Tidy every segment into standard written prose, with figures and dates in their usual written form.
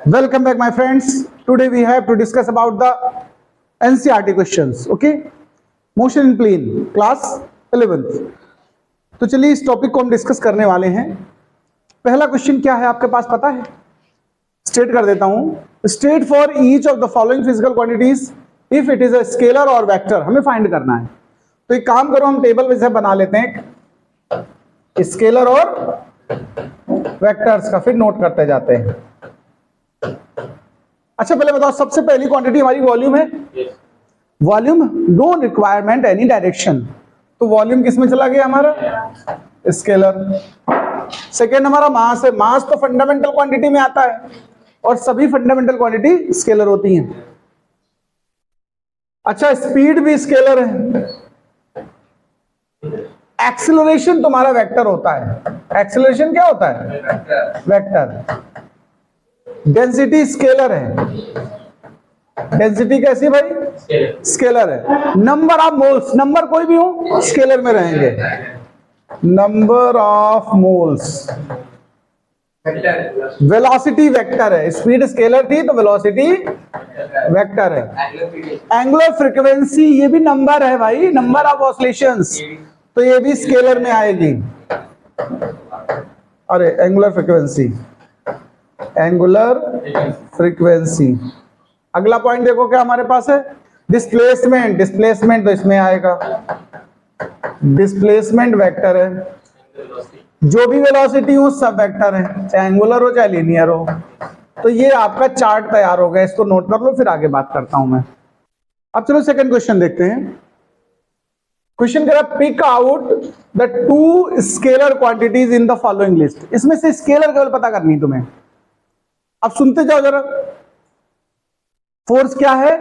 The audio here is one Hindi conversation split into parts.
Welcome back, my friends. Today we have to discuss about the NCERT questions. Okay, motion in plane, class 11th. तो चलिए इस टॉपिक को हम डिस्कस करने वाले हैं. पहला क्वेश्चन क्या है आपके पास पता है? स्टेट कर देता हूं. State for each of the following physical quantities if it is a scalar और वेक्टर. हमें फाइंड करना है. तो एक काम करो, हम टेबल वैसे बना लेते हैं स्केलर और वेक्टर्स का, फिर नोट करते जाते हैं. अच्छा पहले बताओ, सबसे पहली क्वांटिटी हमारी वॉल्यूम है. Volume, no requirement any direction. तो वॉल्यूम किस में चला गया हमारा? स्केलर. सेकेंड हमारा मास है. मास तो फंडामेंटल क्वांटिटी में आता है और सभी फंडामेंटल क्वांटिटी स्केलर होती हैं. अच्छा स्पीड भी स्केलर है. एक्सेलरेशन तुम्हारा वेक्टर होता है. एक्सेलरेशन क्या होता है? वेक्टर. डेंसिटी स्केलर है. डेंसिटी कैसी भाई? स्केलर है. नंबर ऑफ मोल्स, नंबर कोई भी हो स्केलर में रहेंगे. Number of moles. Velocity vector है. स्पीड स्केलर थी तो वेलोसिटी वेक्टर है. एंगुलर फ्रीक्वेंसी ये भी नंबर है भाई, नंबर ऑफ ऑसिलेशंस, तो ये भी स्केलर में आएगी. अरे एंगुलर फ्रीक्वेंसी, एंगुलर फ्रीक्वेंसी. अगला पॉइंट देखो क्या हमारे पास है? डिस्प्लेसमेंट. डिस्प्लेसमेंट तो इसमें आएगा. डिस्प्लेसमेंट वेक्टर है. जो भी वेलोसिटी हो सब वेक्टर है, चाहे एंगुलर हो चाहे लीनियर हो. तो ये आपका चार्ट तैयार हो गया, इसको नोट कर लो, फिर आगे बात करता हूं मैं. अब चलो सेकंड क्वेश्चन देखते हैं. क्वेश्चन कह रहा pick out the two scalar quantities in the following list. इसमें से स्केलर केवल पता करनी तुम्हें. अब सुनते जाओ जरा. फोर्स क्या है?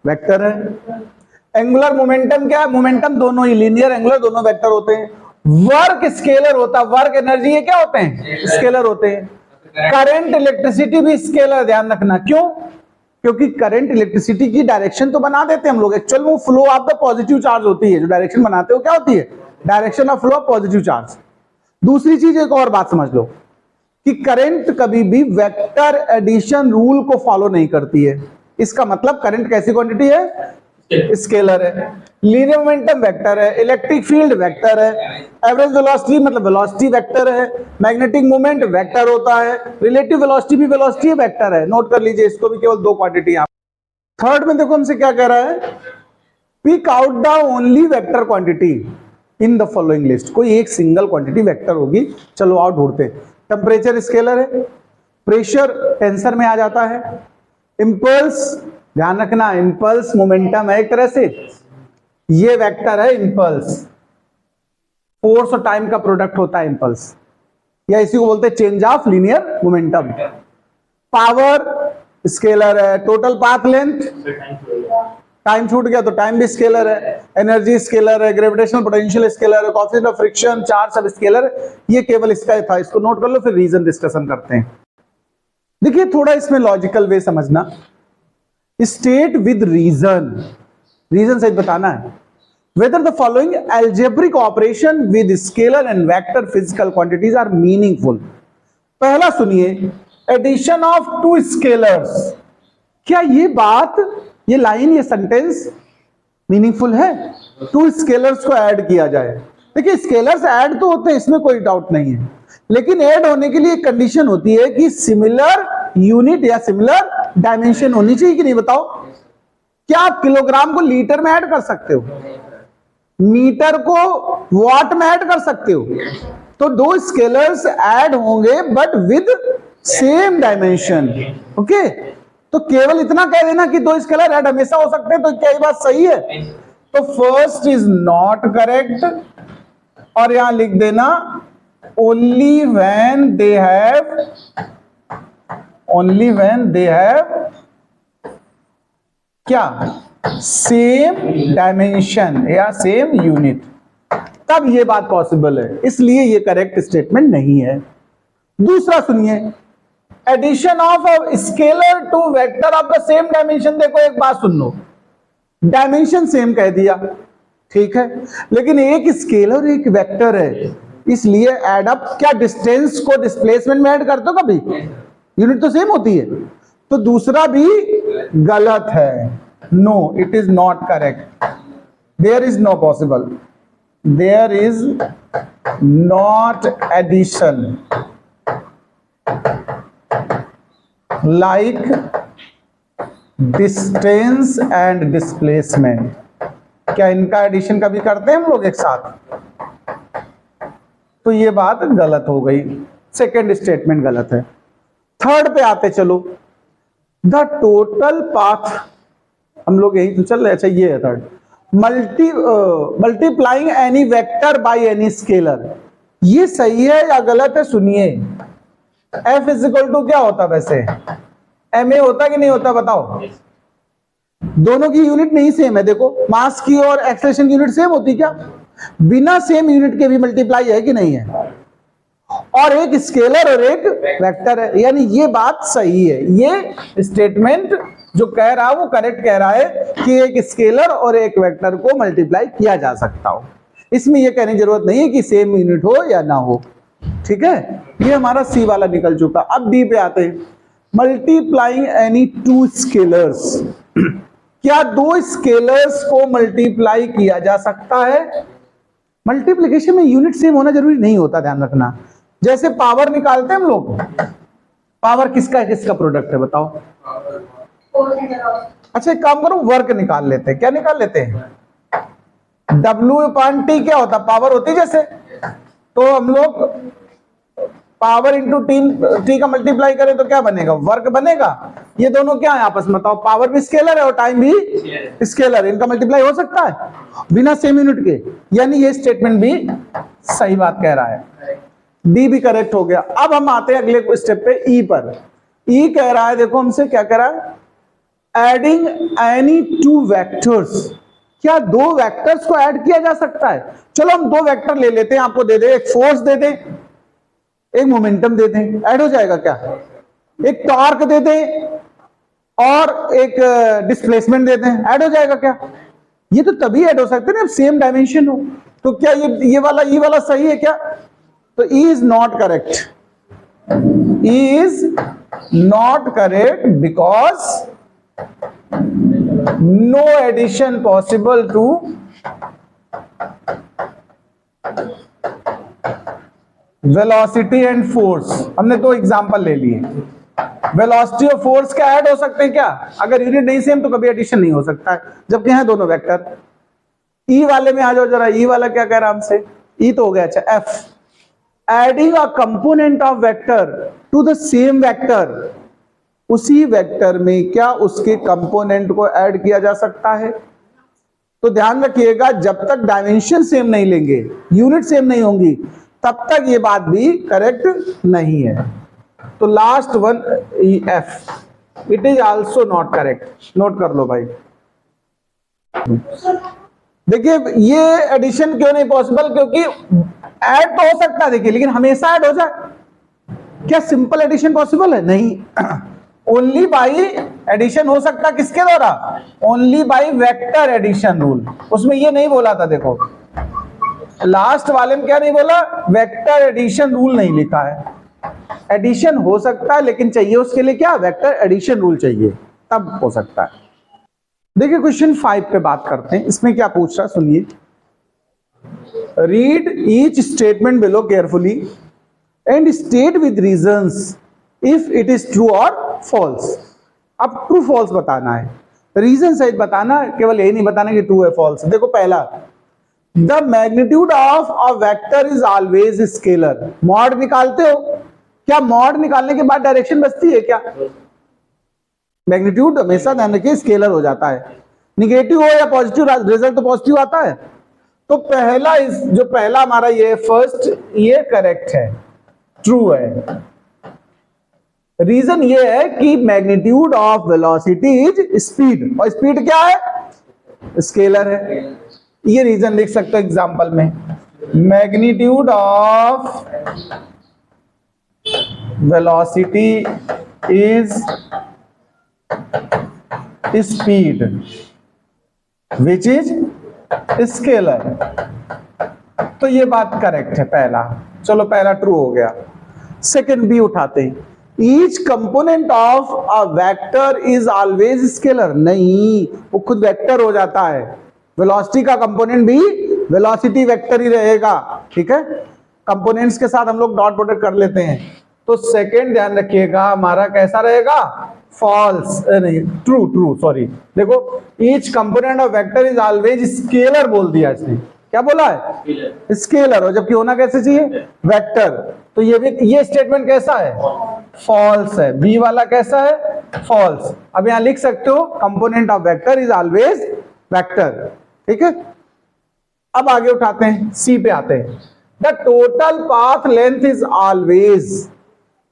वेक्टर है. एंगुलर मोमेंटम क्या है? मोमेंटम दोनों ही लीनियर एंगुलर दोनों वेक्टर होते हैं. वर्क स्केलर होता है. वर्क एनर्जी ये क्या होते हैं? स्केलर होते हैं. करंट इलेक्ट्रिसिटी भी स्केलर, ध्यान रखना. क्यों? क्योंकि करंट इलेक्ट्रिसिटी की डायरेक्शन तो बना देते हैं हम लोग, एक्चुअल वो flow of the positive charge होती है. जो डायरेक्शन बनाते हो क्या होती है? Direction of flow of positive charge. दूसरी चीज एक और बात समझ लो कि करंट कभी भी वेक्टर एडिशन रूल को फॉलो नहीं करती है. इसका मतलब करंट कैसी क्वांटिटी है? स्केलर है. लीनियर मोमेंटम वेक्टर है. इलेक्ट्रिक फील्ड वेक्टर है. एवरेज वेलोसिटी मतलब वेलोसिटी वेक्टर है. मैग्नेटिक मोमेंट वेक्टर होता है. रिलेटिव वेलोसिटी भी वेलोसिटी वेक्टर है. नोट कर लीजिए इसको भी, केवल दो क्वांटिटी. थर्ड में देखो हमसे क्या कह रहा है? Pick out the only vector quantity in the following list. कोई एक सिंगल क्वांटिटी वेक्टर होगी. चलो आओ ढूंढते. टेम्परेचर स्केलर है. प्रेशर टेंसर में आ जाता है. इंपल्स, ध्यान रखना, इंपल्स मोमेंटम है एक तरह से, ये वेक्टर है इंपल्स. फोर्स और टाइम का प्रोडक्ट होता है इंपल्स, या इसी को बोलते हैं change of linear momentum. Power scalar है. टोटल पाथ लेंथ, टाइम छूट गया तो टाइम भी स्केलर है. एनर्जी स्केलर है. ग्रेविटेशनल पोटेंशियल स्केलर है. कोएफिशिएंट ऑफ फ्रिक्शन, चार्ज सब स्केलर. ये केवल इसका ही था, इसको नोट कर लो, फिर रीजन डिस्कशन करते हैं. देखिए थोड़ा इसमें लॉजिकल वे समझना. स्टेट विद रीजन, रीजन सहित बताना है. Whether the following algebraic operation with scalar and vector physical quantities are meaningful. पहला सुनिए, एडिशन ऑफ टू स्केलर्स. क्या ये बात, ये लाइन, ये सेंटेंस मीनिंगफुल है? टू स्केलर्स को ऐड किया जाए. देखिए स्केलर्स ऐड तो होते हैं, इसमें कोई डाउट नहीं है, लेकिन ऐड होने के लिए कंडीशन होती है कि सिमिलर यूनिट या सिमिलर डायमेंशन होनी चाहिए कि नहीं? बताओ. क्या आप किलोग्राम को लीटर में ऐड कर सकते हो? मीटर को वॉट में ऐड कर सकते हो? तो दो स्केलर्स ऐड होंगे but with same dimension. Okay, तो केवल इतना कह देना कि दो स्केलर ऐड हमेशा हो सकते हैं, तो क्या ये बात सही है? तो फर्स्ट इज नॉट करेक्ट, और यहां लिख देना only when they have क्या? सेम डायमेंशन या सेम यूनिट, तब ये बात पॉसिबल है. इसलिए ये करेक्ट स्टेटमेंट नहीं है. दूसरा सुनिए, addition of scalar to vector of the same dimension. देखो एक बात सुन लो, डायमेंशन सेम कह दिया, ठीक है, लेकिन एक स्केलर एक वेक्टर है, इसलिए एड अप, क्या डिस्टेंस को डिस्प्लेसमेंट में ऐड करते हो कभी? यूनिट तो सेम होती है. तो दूसरा भी गलत है। No, it is not correct. There is no possible, there is not addition like distance and displacement. क्या इनका एडिशन कभी करते हैं हम लोग एक साथ? तो ये बात गलत हो गई, सेकेंड स्टेटमेंट गलत है। थर्ड पे आते चलो, द टोटल पाथ, हम लोग यही तो चल रहे। अच्छा ये है third, multiplying any vector by any scalar. ये सही है या गलत है? सुनिए, F इज इक्वल टू क्या होता वैसे? ma होता कि नहीं होता बताओ? दोनों की यूनिट नहीं सेम है। देखो मास की और एक्सेलरेशन की यूनिट सेम होती क्या? बिना सेम यूनिट के भी मल्टीप्लाई है कि नहीं है? और एक स्केलर और एक वेक्टर है, यानी ये बात सही है। ये स्टेटमेंट जो कह रहा है वो करेक्ट कह रहा है कि एक स्केलर और एक वेक्टर को मल्टीप्लाई किया जा सकता हो। इसमें ये कहने की जरूरत नहीं है कि सेम यूनिट हो या ना हो। ठीक है, ये हमारा सी वाला निकल चुका। अब डी पे आते हैं, मल्टीप्लाइंग एनी टू स्केलर्स। क्या दो स्केलर्स को मल्टीप्लाई किया जा सकता है? मल्टीप्लिकेशन में यूनिट सेम होना जरूरी नहीं होता, ध्यान रखना। जैसे पावर निकालते हैं हम लोग, पावर किसका किसका प्रोडक्ट है बताओ? अच्छा एक काम करो, वर्क निकाल लेते हैं। क्या निकाल लेते हैं? W/T क्या होता? पावर होती जैसे, तो हम लोग पावर इंटू टी का मल्टीप्लाई करें तो क्या बनेगा? वर्क बनेगा। ये दोनों क्या है आपस में बताओ? पावर भी स्केलर है और टाइम भी स्केलर, इनका मल्टीप्लाई हो सकता है बिना सेम यूनिट के? यानी ये स्टेटमेंट भी सही बात कह रहा है। डी भी करेक्ट हो गया। अब हम आते हैं अगले स्टेप पे, ई पर। ई कह रहा है, देखो हमसे क्या कह रहा है? Adding any two vectors. क्या दो वेक्टर्स को ऐड किया जा सकता है? चलो हम दो वेक्टर ले लेते हैं, आपको दे दे, एक फोर्स दे दे, एक मोमेंटम दे दें, ऐड हो जाएगा क्या? एक टॉर्क दे दें और एक डिस्प्लेसमेंट दे दें, ऐड हो जाएगा क्या? ये तो तभी ऐड हो सकते हैं ना सेम डायमेंशन हो। तो क्या ये वाला सही है क्या? तो E is not correct, E is not correct because no addition possible to velocity and force. हमने दो एग्जांपल ले लिए। वेलोसिटी और फोर्स क्या ऐड हो सकते हैं क्या? अगर यूनिट नहीं सेम तो कभी एडिशन नहीं हो सकता है, जबकि हैं दोनों वेक्टर। ई वाले में आ जाओ जरा, ई वाला क्या कह रहा है हमसे? ई तो हो गया। अच्छा F, adding a component of vector to the same vector. उसी वेक्टर में क्या उसके कंपोनेंट को ऐड किया जा सकता है? तो ध्यान रखिएगा, जब तक डायमेंशन सेम नहीं लेंगे, यूनिट सेम नहीं होंगी, तब तक ये बात भी करेक्ट नहीं है। तो last one F, it is also not correct. Note कर लो भाई। देखिए ये एडिशन क्यों नहीं पॉसिबल? क्योंकि ऐड तो हो सकता है देखिए, लेकिन हमेशा ऐड हो जाए क्या सिंपल एडिशन पॉसिबल है? नहीं। ओनली बाई एडिशन हो सकता किसके द्वारा? Only by vector addition rule. उसमें ये नहीं बोला था, देखो लास्ट वाले में क्या नहीं बोला? वेक्टर एडिशन रूल नहीं लिखा है। एडिशन हो सकता है लेकिन चाहिए उसके लिए क्या? वेक्टर एडिशन रूल चाहिए, तब हो सकता है। देखिए क्वेश्चन 5 पे बात करते हैं। इसमें क्या पूछ रहा सुनिए, read each statement below carefully and state with reasons if it is true और फॉल्स। अब ट्रू फॉल्स बताना है, रीजन सहित बताना, केवल यही नहीं बताना कि ट्रू है फॉल्स। देखो पहला, the magnitude of a vector is always scalar. Mod निकालते हो क्या? मॉड निकालने के बाद डायरेक्शन बचती है क्या? मैग्नीट्यूड हमेशा ध्यान रखिए स्केलर हो जाता है, निगेटिव हो या पॉजिटिव रिजल्ट तो पॉजिटिव आता है। तो पहला जो पहला हमारा ये फर्स्ट, ये करेक्ट है, ट्रू है। रीजन ये है कि magnitude of velocity is speed, और स्पीड क्या है? स्केलर है। ये रीजन लिख सकते हो एग्जांपल में, magnitude of velocity is speed which is scalar. तो ये बात करेक्ट है पहला। चलो पहला ट्रू हो गया। सेकंड बी उठाते हैं, each component of a vector is always scalar, नहीं, वो खुद वेक्टर हो जाता है। वेलोसिटी का कंपोनेंट भी वेलोसिटी वेक्टर ही रहेगा, ठीक है। कंपोनेंट्स के साथ हम लोग डॉट प्रोडक्ट कर लेते हैं। तो सेकंड ध्यान रखिएगा हमारा कैसा रहेगा, फॉल्स नहीं ट्रू, ट्रू सॉरी। देखो each component of vector is always scalar बोल दिया इसने, क्या बोला है, स्केलर, और जबकि होना कैसे चाहिए, वेक्टर। तो ये स्टेटमेंट कैसा है, फॉल्स है। बी वाला कैसा है, फॉल्स। अब यहां लिख सकते हो component of vector is always vector, ठीक है। अब आगे उठाते हैं, सी पे आते हैं। The total path length is always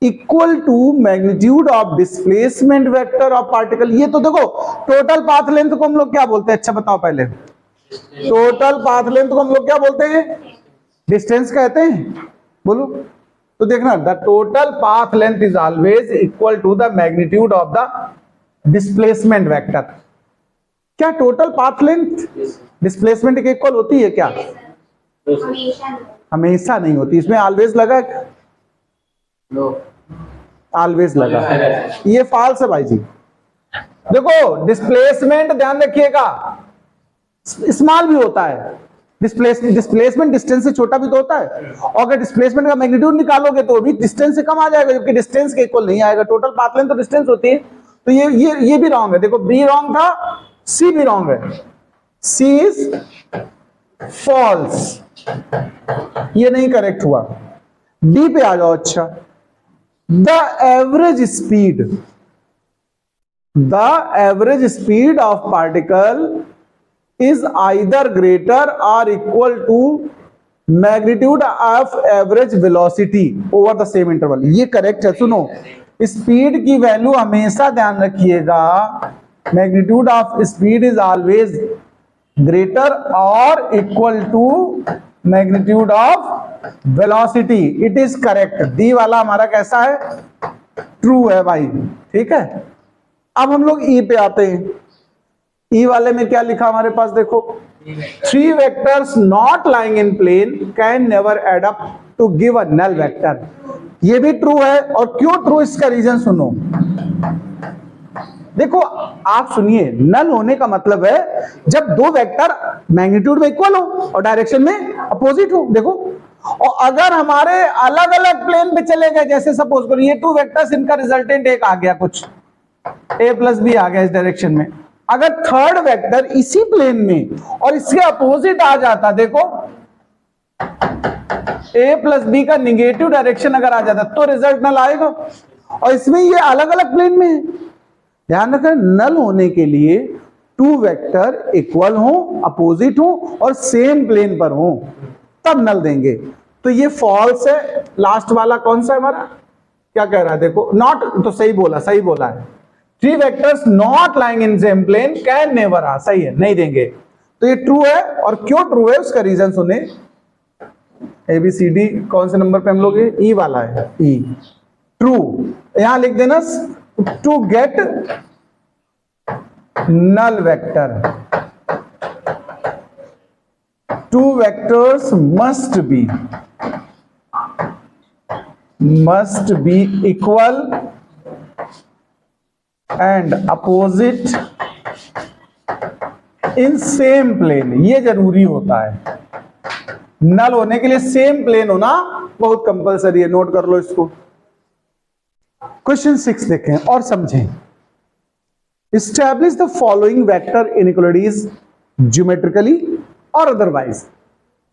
equal to magnitude of displacement vector of particle. ये तो देखो टोटल पाथ लेंथ को हम लोग क्या बोलते हैं, अच्छा बताओ पहले, टोटल पाथ लेंथ को हम लोग क्या बोलते हैं, डिस्टेंस कहते हैं, बोलो। तो देखना, the total path length is always equal to the magnitude of the displacement vector. क्या टोटल पाथ लेंथ डिस्प्लेसमेंट के इक्वल होती है क्या, हमेशा नहीं होती। इसमें ऑलवेज लगा, ऑलवेज लगा, ये फॉल्स है भाई जी। देखो डिस्प्लेसमेंट ध्यान रखिएगा स्मॉल भी होता है, डिस्प्लेसमेंट डिस्टेंस से छोटा भी तो होता है, और अगर डिस्प्लेसमेंट का मैग्नीट्यूड निकालोगे तो भी डिस्टेंस से कम आ जाएगा, जबकि डिस्टेंस के इक्वल नहीं आएगा। टोटल पाथ लेंथ तो डिस्टेंस होती है। तो ये भी रॉन्ग है। देखो बी रॉन्ग था, सी भी रॉन्ग है, सी इज फॉल्स, ये नहीं करेक्ट हुआ। डी पे आ जाओ। अच्छा, the average speed of particle is either greater or equal to magnitude of average velocity over the same interval। ये करेक्ट है। सुनो, स्पीड की वैल्यू हमेशा ध्यान रखिएगा, magnitude of speed is always greater और equal to magnitude of velocity. It is correct. D वाला हमारा कैसा है, ट्रू है भाई, ठीक है। अब हम लोग ई पे आते हैं। ई वाले में क्या लिखा हमारे पास, देखो, 3 vectors not lying in plane can never add up to give a null vector. ये भी ट्रू है। और क्यों ट्रू, इसका रीजन सुनो। देखो आप सुनिए, नल होने का मतलब है जब दो वेक्टर मैग्नीट्यूड में इक्वल हो और डायरेक्शन में अपोजिट हो। देखो, और अगर हमारे अलग अलग प्लेन पे चले गए, जैसे सपोज करो ये 2 वेक्टर्स, इनका रिजल्टेंट एक आ गया, कुछ a प्लस बी आ गया इस डायरेक्शन में, अगर थर्ड वेक्टर इसी प्लेन में और इसके अपोजिट आ जाता, देखो a प्लस बी का निगेटिव डायरेक्शन अगर आ जाता तो रिजल्ट नल आएगा। और इसमें ये अलग अलग प्लेन में है। ध्यान रखें, नल होने के लिए 2 वेक्टर इक्वल हो, अपोजिट हो और सेम प्लेन पर हो, तब नल देंगे। तो ये फॉल्स है। लास्ट वाला कौन सा है हमारा, क्या कह रहा है, देखो नॉट, तो सही बोला है। 3 vectors not lying in same plane can never आ, सही है, नहीं देंगे। तो ये ट्रू है। और क्यों ट्रू है उसका रीजन सुने। ABCD कौन से नंबर पे हम लोग, ई वाला है, ई ट्रू। यहां लिख देना, to get null vector 2 vectors must be equal and opposite in same plane। ये जरूरी होता है, नल होने के लिए सेम प्लेन होना बहुत कंपलसरी है, नोट कर लो इसको। क्वेश्चन 6 देखें और समझें। Establish the following vector inequalities geometrically और अदरवाइज।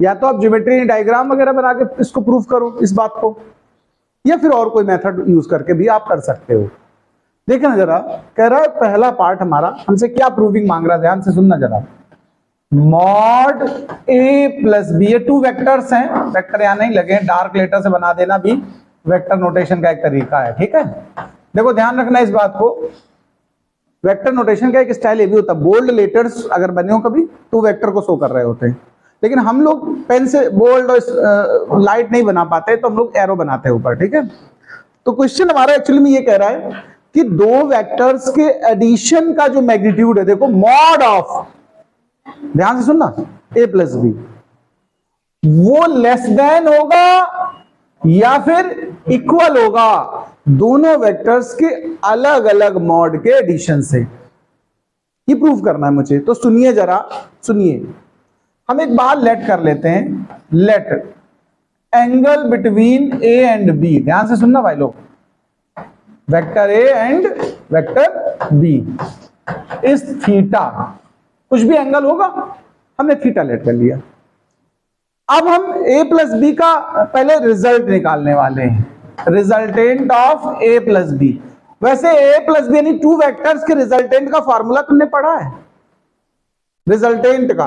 या तो आप ज्योमेट्री डायग्राम वगैरह बना के इसको प्रूव करो इस बात को, या फिर और कोई मेथड यूज करके भी आप कर सकते हो। देखना जरा, कह रहा है पहला पार्ट हमारा हमसे क्या प्रूविंग मांग रहा है, ध्यान से सुनना जरा। मॉड a प्लस बी, ये 2 वेक्टर्स हैं, वेक्टर यहां नहीं लगे, डार्क लेटर से बना देना भी वेक्टर नोटेशन का एक तरीका है, ठीक है। देखो ध्यान रखना इस बात को, वेक्टर नोटेशन का एक स्टाइल ये भी होता है, बोल्ड लेटर्स अगर बने हो कभी तो वेक्टर को शो कर रहे होते हैं, लेकिन हम लोग पेन से बोल्ड और लाइट नहीं बना पाते, तो हम लोग एरो बनाते हैं ऊपर, ठीक है। तो क्वेश्चन हमारा एक्चुअली में ये कह रहा है कि 2 वेक्टर्स के एडिशन का जो मैग्नीट्यूड है, देखो मॉड ऑफ, ध्यान से सुनना, a प्लस बी, वो लेस देन होगा या फिर इक्वल होगा दोनों वेक्टर्स के अलग अलग मॉड के एडिशन से। ये प्रूव करना है मुझे, तो सुनिए जरा, सुनिए। हम एक बार लेट कर लेते हैं, let angle between a and b, ध्यान से सुनना भाई लोग, vector a and vector b is theta, कुछ भी एंगल होगा, हमने थीटा लेट कर लिया। अब हम a प्लस बी का पहले रिजल्ट निकालने वाले हैं, resultant of a plus b. वैसे a प्लस बी यानी टू वेक्टर्स के रिजल्टेंट का फॉर्मूला तुमने पढ़ा है, रिजल्टेंट का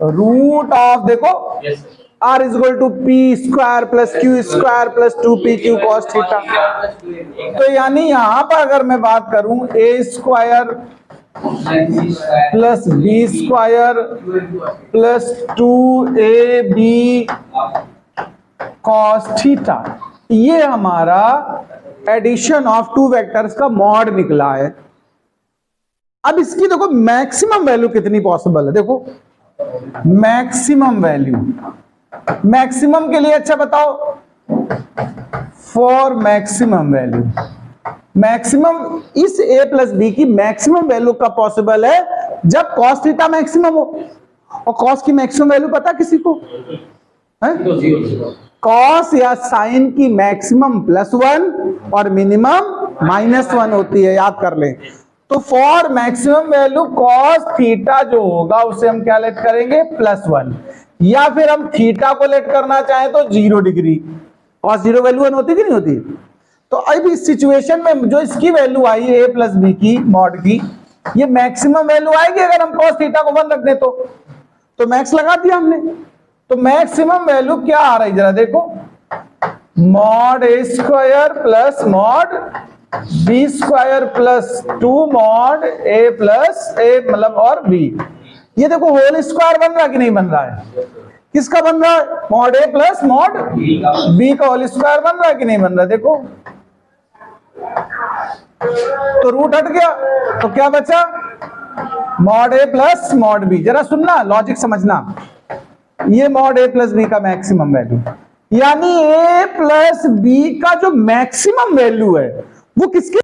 रूट ऑफ, देखो r is equal to p square plus q square plus 2pq cos theta. तो यानी यहां पर अगर मैं बात करूं a square plus B square plus 2ab cos theta, ये हमारा एडिशन ऑफ टू वेक्टर्स का मॉड निकला है। अब इसकी देखो मैक्सिमम वैल्यू कितनी पॉसिबल है, देखो मैक्सिमम वैल्यू, मैक्सिमम के लिए अच्छा बताओ, फॉर मैक्सिमम वैल्यू, मैक्सिमम इस a प्लस बी की मैक्सिमम वैल्यू कब पॉसिबल है, जब cos थीटा मैक्सिमम हो। और cos की मैक्सिमम वैल्यू पता किसी को है? cos या sin की मैक्सिमम +1 और मिनिमम -1 होती है, याद कर लें। तो for maximum value cos theta जो होगा उसे हम क्या लेट करेंगे, +1, या फिर हम थीटा को लेट करना चाहें तो 0 डिग्री, cos 0 वैल्यू 1 होती कि नहीं होती। तो अब इस सिचुएशन में जो इसकी वैल्यू आई a प्लस बी की मॉड की, ये मैक्सिमम वैल्यू आएगी अगर हम cos थीटा को 1 रख दें तो मैक्स लगा दिया हमने। तो मैक्सिमम वैल्यू क्या आ रही जरा देखो, mod a square plus mod B square plus 2 mod a plus a मतलब और b। ये देखो होल स्क्वायर बन रहा कि नहीं बन रहा है, किसका बन रहा है, mod a plus mod b का होल स्क्वायर बन रहा है कि नहीं बन रहा, देखो। तो रूट हट गया, तो क्या बचा, mod a plus mod b। जरा सुनना, लॉजिक समझना, ये मॉड a प्लस b का मैक्सिमम वैल्यू, यानी a प्लस b का जो मैक्सिमम वैल्यू है वो किसके,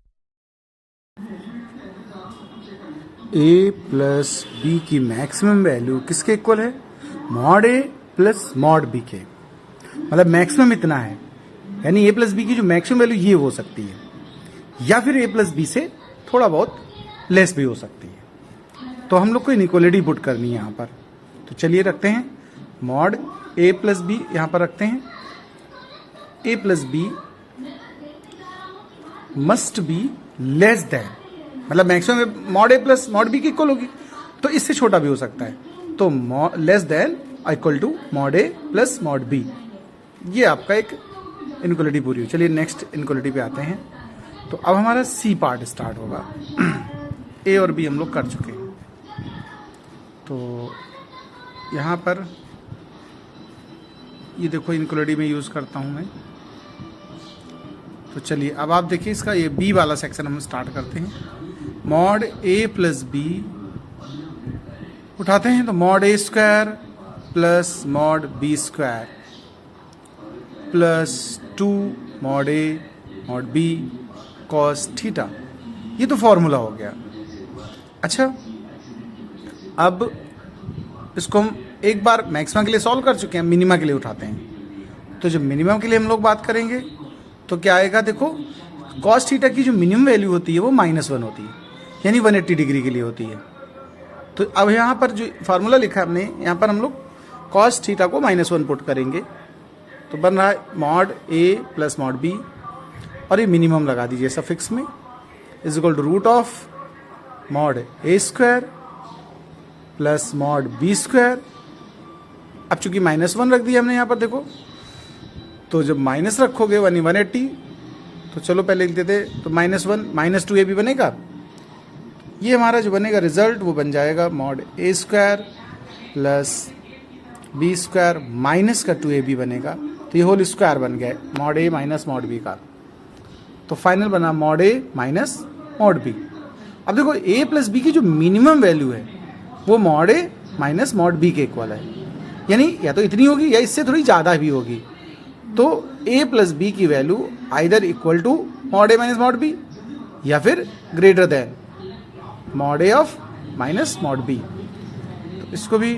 a प्लस बी की मैक्सिमम वैल्यू किसके इक्वल है, mod a plus mod b के, मतलब मैक्सिमम इतना है, यानी a प्लस बी की जो मैक्सिमम वैल्यू ये हो सकती है, या फिर a प्लस बी से थोड़ा बहुत लेस भी हो सकती है। तो हम लोग को इनइक्वालिटी पुट करनी है यहाँ पर, तो चलिए रखते हैं मॉड a प्लस बी, यहाँ पर रखते हैं a plus B must be less than, मतलब maximum mod a plus mod B की इक्वल होगी, तो इससे छोटा भी हो सकता है, तो less than equal to mod a plus mod b। ये आपका एक इनइक्वालिटी पूरी हुई। चलिए नेक्स्ट इनइक्वालिटी पे आते हैं। तो अब हमारा सी पार्ट स्टार्ट होगा। ए और बी हम लोग कर चुके हैं, तो यहाँ पर ये देखो इनइक्वालिटी में यूज़ करता हूँ मैं। तो चलिए अब आप देखिए इसका ये बी वाला सेक्शन हम स्टार्ट करते हैं। मॉड ए प्लस बी उठाते हैं, तो mod A square plus mod B square plus 2 mod A mod B cos theta, ये तो फॉर्मूला हो गया। अच्छा, अब इसको हम एक बार मैक्सिमम के लिए सॉल्व कर चुके हैं, मिनिमा के लिए उठाते हैं। तो जब मिनिमम के लिए हम लोग बात करेंगे तो क्या आएगा, देखो कॉस थीटा की जो मिनिमम वैल्यू होती है वो -1 होती है, यानी 180 डिग्री के लिए होती है। तो अब यहाँ पर जो फार्मूला लिखा है हमने, यहाँ पर हम लोग कॉस थीटा को -1 पुट करेंगे, तो बन रहा है mod a plus mod b, और ये मिनिमम लगा दीजिए सफिक्स में, is equal to root of mod A square plus mod B square. अब चूंकि -1 रख दिया हमने यहाँ पर, देखो तो जब माइनस रखोगे 180, तो चलो पहले लिख देते, तो -1 -2 भी बनेगा। ये हमारा जो बनेगा रिजल्ट वो बन जाएगा मॉड ए square plus B square minus का 2ab बनेगा, तो ये होल स्क्वायर बन गया mod A minus mod B का। तो फाइनल बना mod A minus mod B. अब देखो a प्लस बी की जो मिनिमम वैल्यू है वो mod A minus mod B के इक्वल है, यानी या तो इतनी होगी या इससे थोड़ी ज़्यादा भी होगी। तो a प्लस बी की value either equal to mod a minus mod b या फिर greater than mod a of minus mod b. तो इसको भी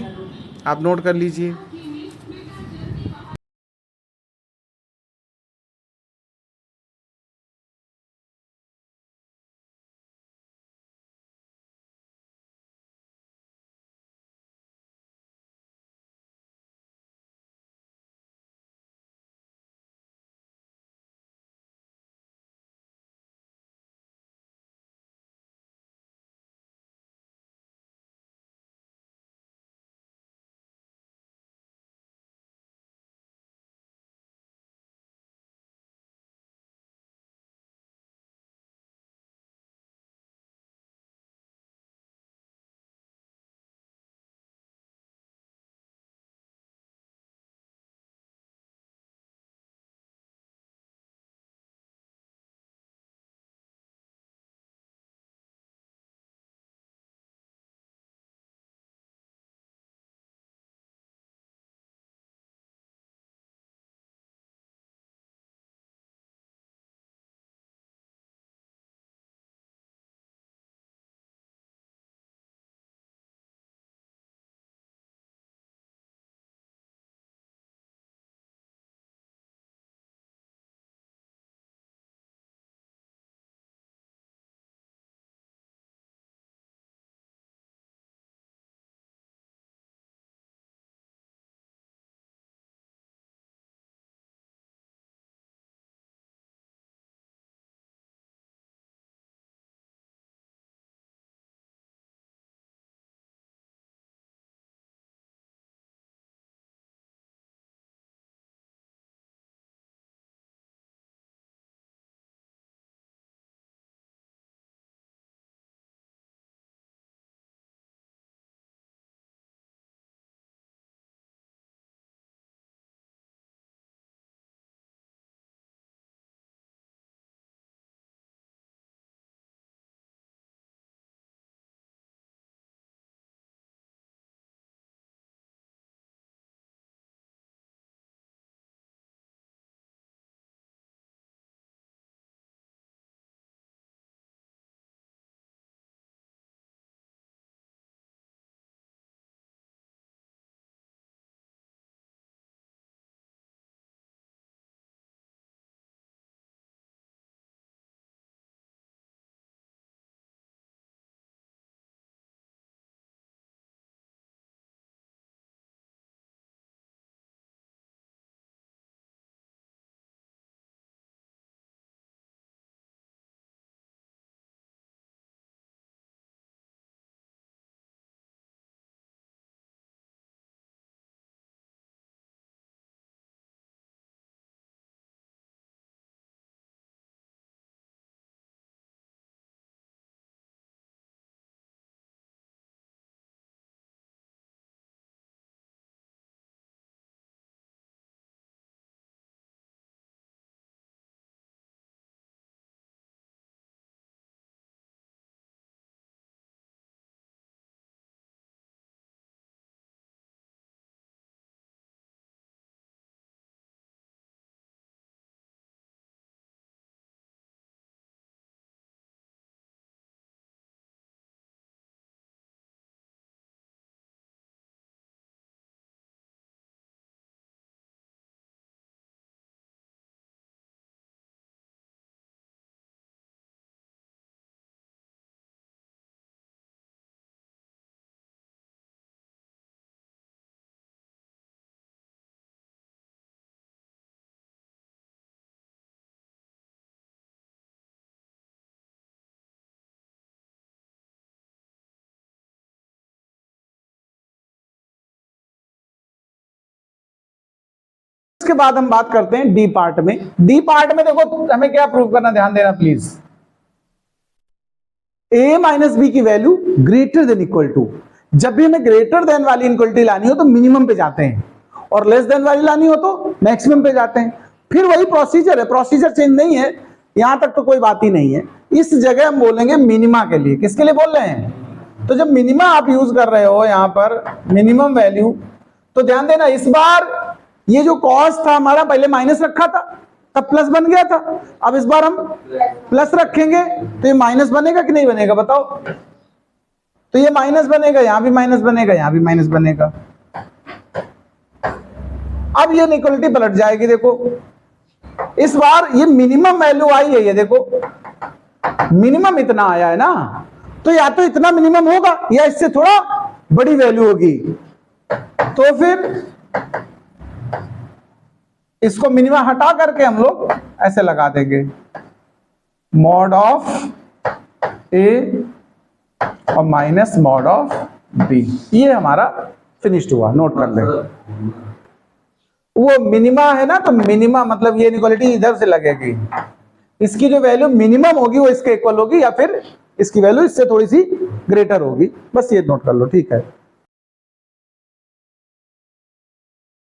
आप नोट कर लीजिए। इसके बाद हम बात करते हैं डी पार्ट में। डी पार्ट में देखो हमें क्या प्रूव करना, ध्यान देना प्लीज। a माइनस बी की value greater than equal to, जब भी हमें ग्रेटर देन वाली इनक्वलिटी लानी हो तो मिनिमम पे जाते हैं, और लेस देन वाली लानी हो तो मैक्सिमम पे जाते हैं। फिर वही प्रोसीजर है, प्रोसीजर चेंज नहीं है, यहां तक तो कोई बात ही नहीं है। इस जगह हम बोलेंगे मिनिमा के लिए। किसके लिए बोल रहे हैं? तो जब मिनिमा आप यूज कर रहे हो यहां पर मिनिमम वैल्यू, तो ध्यान देना इस बार ये जो कॉस था हमारा पहले माइनस रखा था तब प्लस बन गया था, अब इस बार हम प्लस रखेंगे तो ये माइनस बनेगा कि नहीं बनेगा बताओ। तो ये माइनस बनेगा, यहां भी माइनस बनेगा, यहां भी माइनस बनेगा। अब ये इक्वलिटी पलट जाएगी। देखो इस बार ये मिनिमम वैल्यू आई है, ये देखो मिनिमम इतना आया है ना, तो या तो इतना मिनिमम होगा या इससे थोड़ा बड़ी वैल्यू होगी। तो फिर इसको मिनिमम हटा करके हम लोग ऐसे लगा देंगे मॉड ऑफ ए और माइनस मॉड ऑफ बी। ये हमारा फिनिश्ड हुआ, नोट कर ले। वो मिनिमा है ना, तो मिनिमा मतलब ये इनइक्वालिटी इधर से लगेगी, इसकी जो वैल्यू मिनिमम होगी वो इसके इक्वल होगी या फिर इसकी वैल्यू इससे थोड़ी सी ग्रेटर होगी। बस ये नोट कर लो, ठीक है।